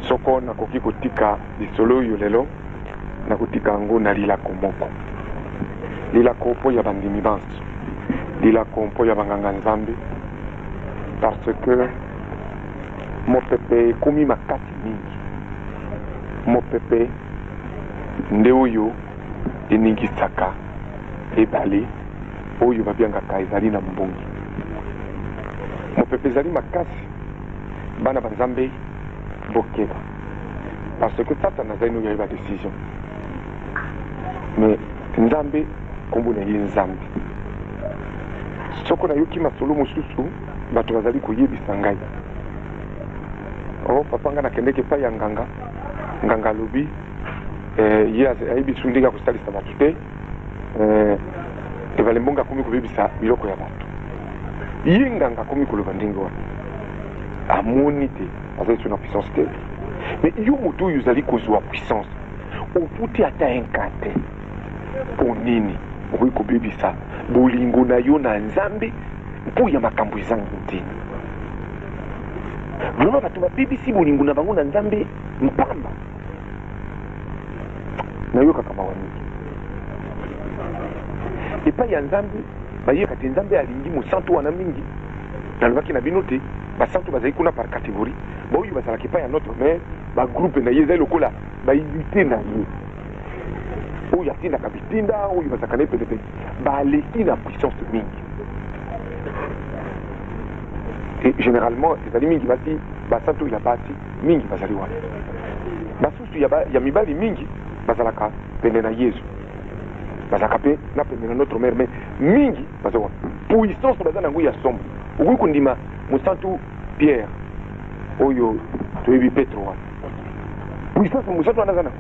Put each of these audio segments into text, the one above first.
soko nakoki kotika lisolo oyo lelo nakotika yango na lilako moko lilako mpo ya bandimi banso lilako mpo ya banganga nzambe parce que mopepe ekomi makasi mingi mopepe nde oyo eningisaka ebale oyo babiangaka ezali na mbongi mopepe ezali makasi bana banzambe bokeba parce que satana azali no yayeba décision mais nzambe kombo na ye nzambe soko nayoki masolo mosusu bato bazali koyebisa ngai papa nga nakendeki epai ya nganga alobi ye ayebisu ndenge akosalisa bato te ebale mbongo akomi kobebisa biloko ya bato ye nganga akomi koloba ndenge wana amoni te azali so na puissance te mais yo moto oyo ozali kozwa puissance oputi ata inka te mpo nini okoki kobebisa bolingo na yo na nzambe mpo ya makambo ezangi ntina vraimen bato babebisi bolingo na bango na nzambe mpamba nayokaka mawa mingi epai ya nzambe bayeka te nzambe alingi mosantu wana mingi nalobaki na bino te basantu bazali kuna par catégorie baoyo bazalaka epai ya notre mare bagroupe na ye ezali lokola baimite na ye oyo atindaka bitinda oyo bazalaka naye penepene baleki na puissance mingi et généralement ezali mingi basi basantu ya basi mingi bazali wana basusu ya mibali mingi bazalaka pene na yesu bazalaka mpe na pene na notre mare mais mingi bazali wana puissance baza nango ya sombo okoki kondima mosantu pierre oyo toyebi petro wana puissance mosantu wana aza nango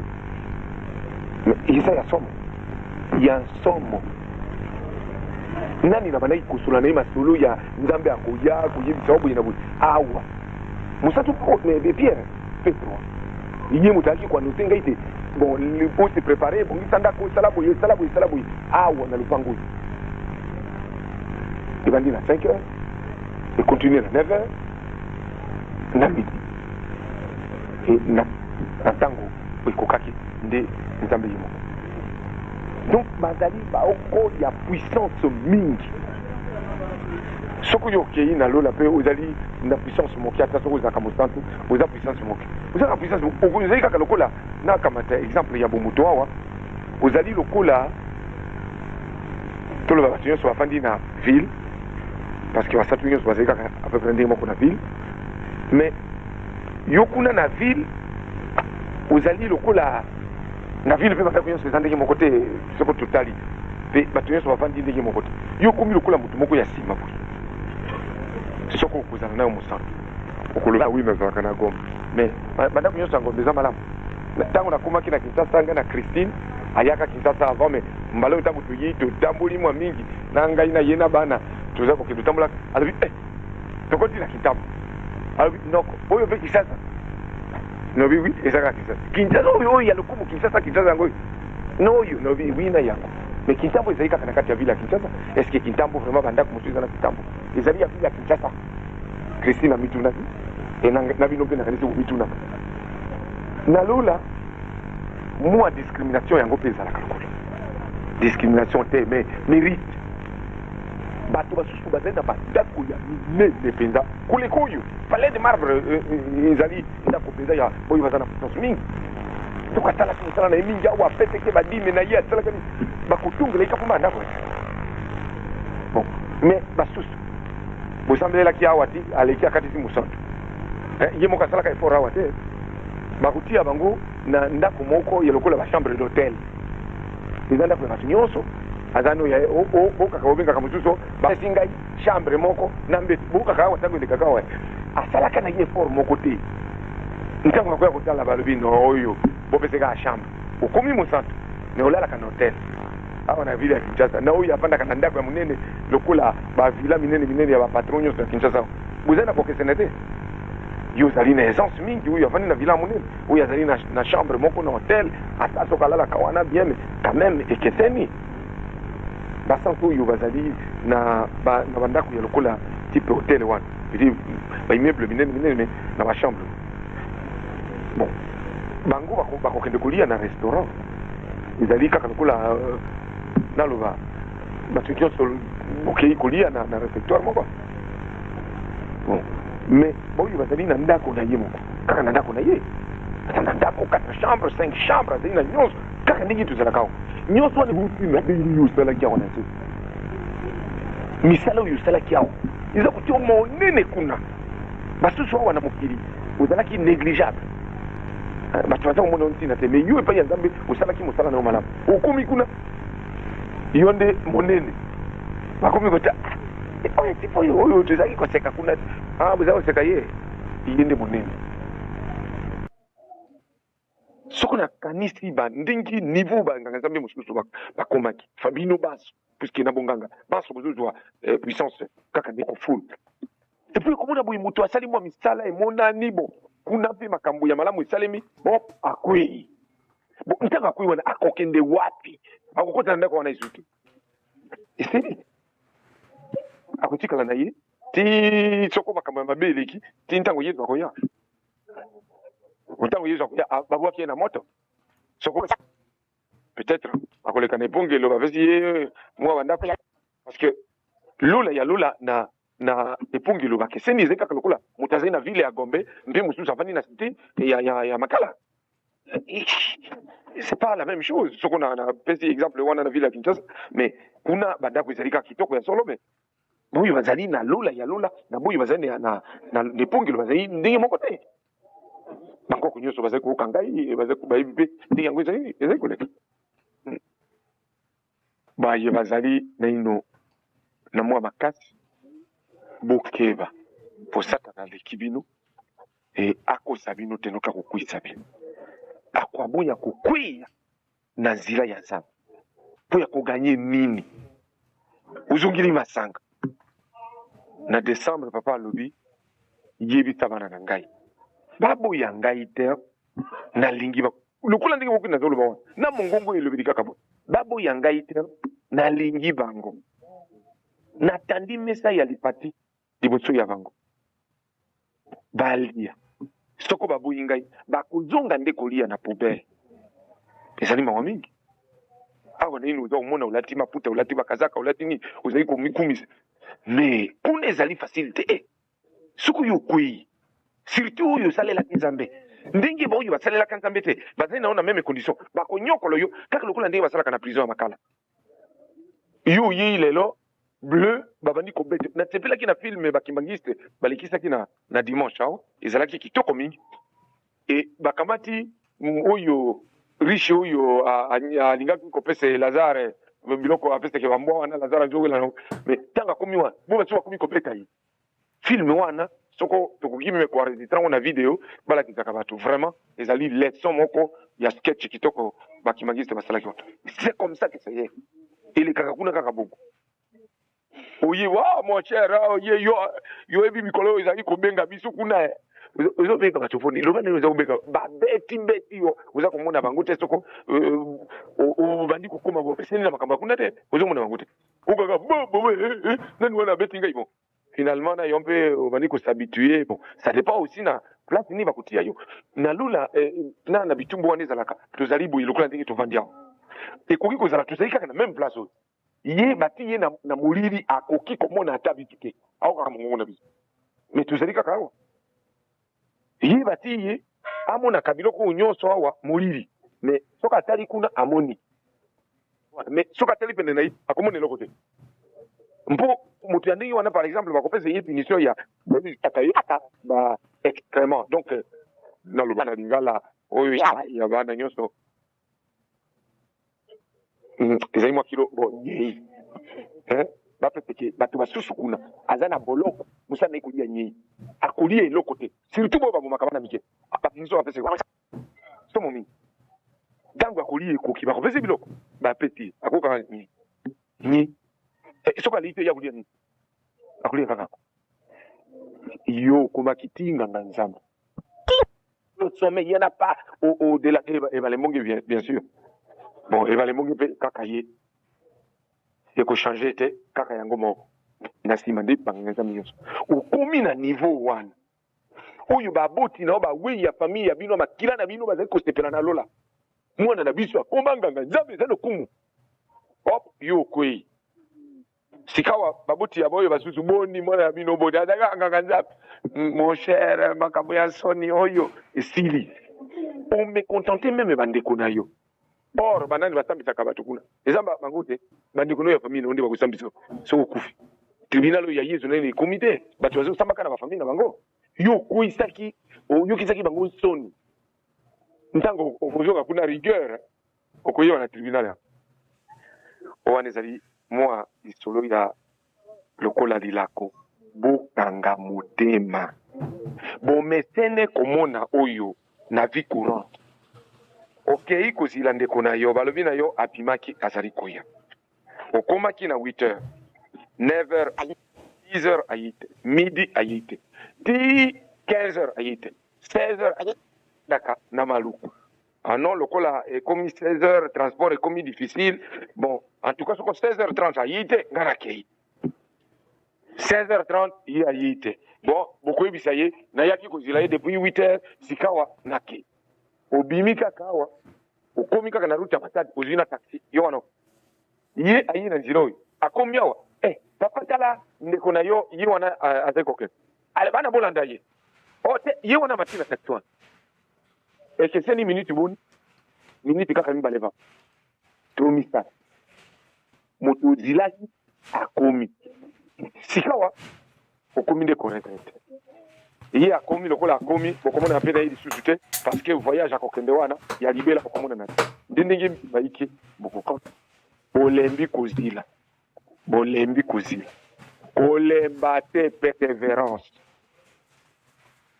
eza ya somo ya nsomo nani na bandaki kosola na ye masolo ya nzambe akoya koyebisa boye na boye awa mosantu pierre petro ye moto ayaki koanote ngai te bon po se prépare bongisa ndako esala boye awa na lopango oyo ebandi na 5 heures econtinue na 9 heures na midi na ntango ekokaki nde nzambe ye moko donc bazali baoko ya puissance mingi soki oyo okei na lola mpe ozali na puissance moke ata soki ozalaka mosantu oza puissance moke oza na puissance ozali kaka lokola nakamata exemple ya bomoto awa ozali lokola toloba bato nyonso bafandi na ville parce que basantu nyonso bazali kaka apepre ndenge moko na ville mais yo kuna na ville ozali lokola na ville mpe bandako nyonso eza ndenge moko te soko totali mpe bato nyonso bafandi ndenge moko te yo komi lokola moto moko ya nsima boye soko okozala nayo mosantu okoloba wi nazalaka na gombe mais bandako nyonso ya ngombe eza malamu ntango nakomaki na kinshasa ngai na christine ayaka kinshasa avant mais mbala oyo ntango toyi totamboli mwa mingi na ngai na ye na bana toza kokende totambolaka alobi tokoti na kintambo alobi noko oyo mpe kinshasa nobi wi ezaka kinshasa kinshasa oyo ya lokumu kinshasa yango oyo noyo nobi wi na yango mais kintambo ezali kaka na kati ya ville ya kinshasa est ce que kintambo vraiment bandako mosusu eza na kintambo ezali ya ville ya kinshasa christine amitunaki e na bino mpe nakanisi komitunaka nalola mwa discrimination yango mpe ezalaka lokola discrimination te mais mérite bato basusu bazali na bandako ya minene mpenza koleka oyo palais de marbre ezali ndako mpenza ya oyo baza na puissance mingi soki asalaki mosala na ye mingi awa apeteke badime na ye asalaka bakotungela eka mpo bandako bon mais basusu bosambelelaki awa ti aleki akatisi mosantu ye moko asalaka effort awa te bakotia bango na ndako moko ya lokola bachambre d'hôtel eza ndako ya bato nyonso azani oyo okaka obengaka mosusu basi ngai chambre moko na mbeto bokaka awa ntango elekaka awa asalaka na ye effort moko te ntango akoya kotala balobi no oyo bopeseka ya chambre okomi mosantu me olalaka na hotel awa na ville ya kinshasa na oyo afandaka na ndako ya monene lokola bavila minene ya bapatron nyonso ya kinshasa bozali na kokesene te yo ozali na essence mingi oyo afandi na villa monene oyo azali na chambre moko na hotel ata soki alalaka wana bien mais quand même ekeseni basantu oyo bazali na bandako ya lokola type hotel wana edi baimmeuble minene mais na bachambre bon bango bakokende kolia na restaurant ezali kaka lokola naloba bato nyonso okei kolia na réfectoire moko bon mais baoyo bazali na ndako na ye moko kaka na ndako na ye ata na ndako 4 chambre 5 chambre azali na nyonso kaka ndenge tozalaka awa nyonso wana nabeli osalaki awa na se misala oyo osalaki awa eza kotia monene kuna basusu awa na mokili ozalaki négligeable bato baza komona ntina te mais yo epai ya nzambe osalaki mosala na yo malamu okomi kuna yo nde monene bakomi kota oyo tipo oyo tozalaki koseka kuna boza koseka ye nde monene soko nakanisi bandingi niveau banganga nzambe mosusu bakomaki fabino baso puisque na bonganga baso bozozwa puissance kaka nde kofulu epuis komona boye moto asali mwa misala emonani bon kuna mpe makambo ya malamu esalemi bon akwei bon ntango akwei wana akokende wapi akokota na ndako wana esuki esili akotikala na ye ti soko makambo ya mabe eleki ti ntango yesu akoya ntango yesu akoya babwaki ye na moto soko peut-être akoleka na epongelo bapesi ye mwa bandako parce que lola ya lola na epongelo bakeseni ezali kaka lokola moto azali na ville ya Gombe mpe mosusu afandi na cité ya Makala c'est pas la même chose soko na pesi exemple wana na ville ya Kinshasa mais kuna bandako ezali kaka kitoko ya solo mais boyo bazali na lola ya lola na boyo bazali na epongelo bazali ndenge moko te bankoko nyonso bazali koyoka ngai bazali bayebi mpe ndenge yango ezali koleka baye bazali naino na mwa makasi bokeba po satana aleki bino akosa bino te noka kokwisa bino akwaboya kokweya na nzela ya nzambe mpo ya koganye nini ozongili masanga na décembre papa alobi yebisa bana na ngai baboya ngai te nalingi lokola ndenge moko nazoloba wana na mongongo elobeli kaka bo baboya ngai te nalingi bango natandi mesa ya lipati liboso ya bango balia soko baboyi ngai bakozonga nde kolia na poubele ezali mawa mingi awa na nini oza komona olati maputa olati bakazaka olati nini ozali komikumisa mais kuna ezali facile te soki oyo okwei surtout oyo osalelaki nzambe ndenge baoyo basalelaka nzambe te bazali na yo na meme condition bakonyokola yo kaka lokola ndenge basalaka na prison ya Makala yo oyei lelo bleu babandi kobete nasepelaki na filme bakimbangiste balekisaki na dimanche awa ezalaki kitoko mingi e bakamati oyo riche oyo alingaki kopesa Lazare biloko apesake bambwa wana Lazare azowela mais ntango akomi wana bo baso bakomi kobeta ye filme wana soko tokoki meme koenregistre yango na video balakisaka bato vraiment ezali leson moko ya sketch kitoko bakimbangiste basalaki wana c'est comme ça que ça y est elekaka kuna kaka boko oye wa mon cher oye yo ebi mikolo oyo ezali kobenga biso kuna ozobenga bato foni loba ndenge oza kobenga babeti yo oza komona bango te soko obandi kokóma bopeseni na makambo ya kuna te ozomona bango te okaka nani wana abeti ngai bon finalement na yo mpe obandi koshabitue bon ça dépend aussi na place nini bakotia yo na lula na bitumbu wana ezalaka tozali boye lokola ndenge tovandi awa ekoki kozala tozali kaka na même place oyo ye bati ye na molili akoki komona ata bitu te aokaka mongongo na biso mais tozali kaka awa ye bati ye amonaka biloko oyo nyonso awa molili mais soki atali kuna amoni mais soki atali pene na ye akomona eloko te mpo moto ya ndenge wana par exemple bakopesa ye punition ya ata ba excrément donc naloba na lingala oyo ya bana nyonso ezali mwa kilo nyei bapeseke bato basusu kuna aza na boloko mosala na ye kolia nyei akolia eloko te surtout boyo babomaka bana mike bakinso bapeseke somo mingi ntango akolia ekoki bakopesa biloko bapesi akokaka nyei soki alei te ya kolia nini akolia kaka yo okomaki ti nganga nzambe le sommet il y en a pas au-delà ebale mongi bien sûr bon ebale mongi mpe kaka ye ekochange te kaka yango moko na nsima nde banganga nzambe nyonso okomi na niveau wana oyo baboti na baweyi ya famille ya bino makila na bino bazali kosepela na lola mwana na biso akomba nganga nzambe eza lokumu hop yo okwei sikawa baboti ya boyo basusu boni mwana ya bino boni azalaka nganga nzambe mon cher makambo ya soni oyo esili omekontente meme bandeko na yo or banani basambisaka bato kuna eza bango te bandeko na oyo ya famille na yo nde bakosambisa soki okufi tribunal oyo ya yesu nani ekomi te bato bazosambaka na bafamille na bango yo okweyisaki oyokisaki bango soni ntango okozoka kuna rigueur okoyewa na tribunal ya owana ezali mwa lisolo ya lokola lilako bokanga motema bomesene komona oyo na vie courante okei kozila ndeko na yo balobi na yo abimaki azali koya okomaki na 8 heures 9 heures 10 heures aye te midi aye te ti 15 heures aye te 16 heures aye daka na maluku non lokola ekomi 16 heures transport ekomi difficile bon en tout cas soko 16 heures 30 aye te nga nakei 16 heures 30 ye aye te bon bokoyebisa ye nayaki kozila ye depuis 8 heures sikawa nakei obimi kaka awa okomi kaka na route ya matadi ozwi na taxi yo wana ye aye na nzela oyo akomi awa papa tala ndeko na yo ye wana azali kokende ale bana bolanda ye te ye wana mati na taxi wana ekeseni minute boni minute kaka mibale va to misala moto ozilaki akomi sikawa okomi nde correct ye akomi lokola akomi bokomona mpe na ye lisusu te parce que voyage akokende wana ya libela bokomona na te nde ndenge bayiki bokokota bolembi kozila kolemba te persévérance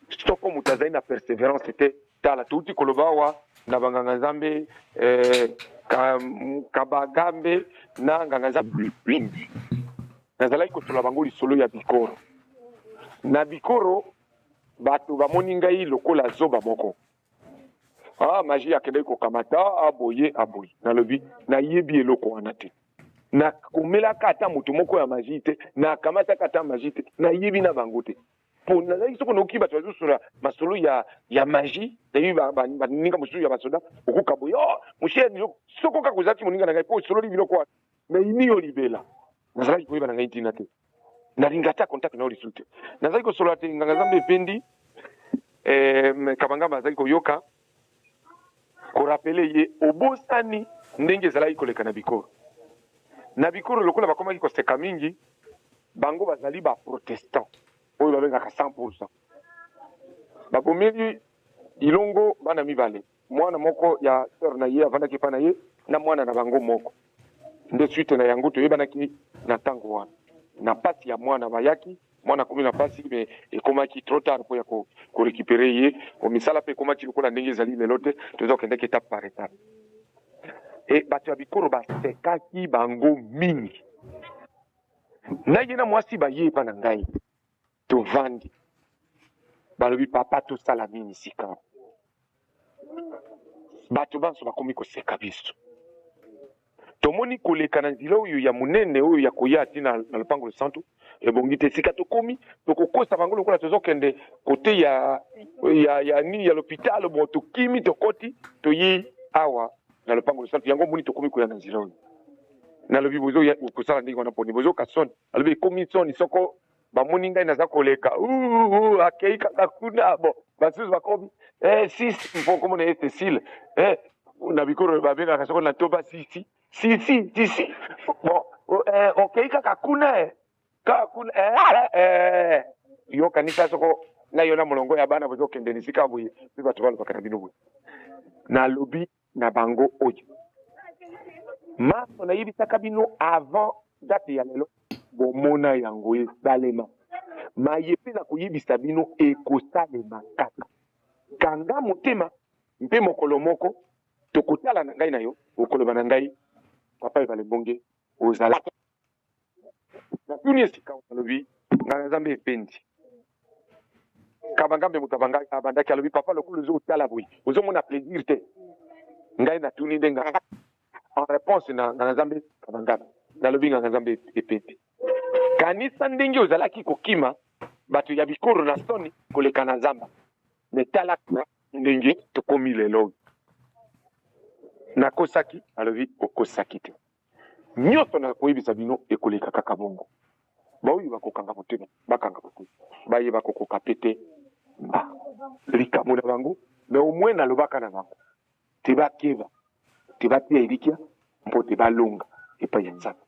soko moto azali na persévérance te tala touti koloba awa na banganga nzambe kabagambe na nganga nzambe nazalaki kosola bango lisolo ya bikoro na bikoro bato bamoni ngai lokola zoba moko magie akendaki kokamata aboye nalobi nayebi eloko wana te nakomelaka ata moto moko ya magie te nakamataka ata magie te nayebi na bango te po nazalaki soko naoki bato bazosola masolo ya magie nayebi baninga mosusu ya basoda okoka boye moshe soko kaka ozalaki moninga na ngai mpo osololi biloko wana naini yo libela nazalaki koyeba na ngai ntina te nalinga ata contact na yo lisusu te nazalaki kosolola te nganga nzambe ependi kabangamba azalaki koyoka korapele ye obosani ndenge ezalaki koleka na bikoro lokola bakomaki koseka mingi bango bazali baprotestant oyo babengaka 100%. Babomeli ilongo bana mibale mwana moko ya sœur na ye avandaki epa na ye na mwana na bango moko nde suite na yango toyebanaki na ntango wana na pasi ya mwana bayaki mwana komi na pasi me ekomaki trop tard mpo ya korekipere ye omisala mpe ekomaki lokola ndenge ezali lelo te toza kokendeki étape par étape bato ya bikoro basekaki bango mingi naye na mwasi baye epa na ngai tovandi balobi papa tosala nini sika bato banso bakomi koseka biso tomoni koleka na nzela oyo ya monene oyo ya koya ti na lopango santu ebongi te sika tokomi tokokosa bango lokola tozokende kote ya nini ya l'hôpital bon tokimi tokoti toyi awa na lopango santu yango moni tokomi koya na nzela oyo nalobi bozo kosala ndenge wana poni bozoka soni alobi ekomi soni soko bamoni ngai naza koleka akei kaka kuna bon basusu bakomi mpo komona ye Cécile na bikoro babengaka soko na toba sisi bon okei kaka kuna yokanisa soko na yo na molongo ya bana bozokende esika boye mpe bato balobaka na bino boye nalobi na bango oyo maso nayebisaka bino avant date ya lelo bomona yango esalema maye mpe na koyebisa bino ekosalema kaka kanga motema mpe mokolo moko tokotala na ngai na yo okoloba na ngai papa ebale bonge ozala natuni esika alobi nganga nzambe ependi kabangambe moto abandaki alobi papa lokolo ozotala boye ozomona plaisir te ngai natuni nde nganga en réponse na nganga nzambe kabangambe nalobi nganga nzambe ependi kanisa ndenge ozalaki kokima bato ya bikoro na soni koleka na nzamba me tala ndenge tokomi lelo nakosaki alobi okosaki te nyonso na koyebisa bino ekoleka kaka bongo baoyo bakokanga motema bakanga motema bayeba kokoka pe te likambo na bango me omwe nalobaka na bango tebakeba tebatia elikia mpo tebalonga epai ya nzambe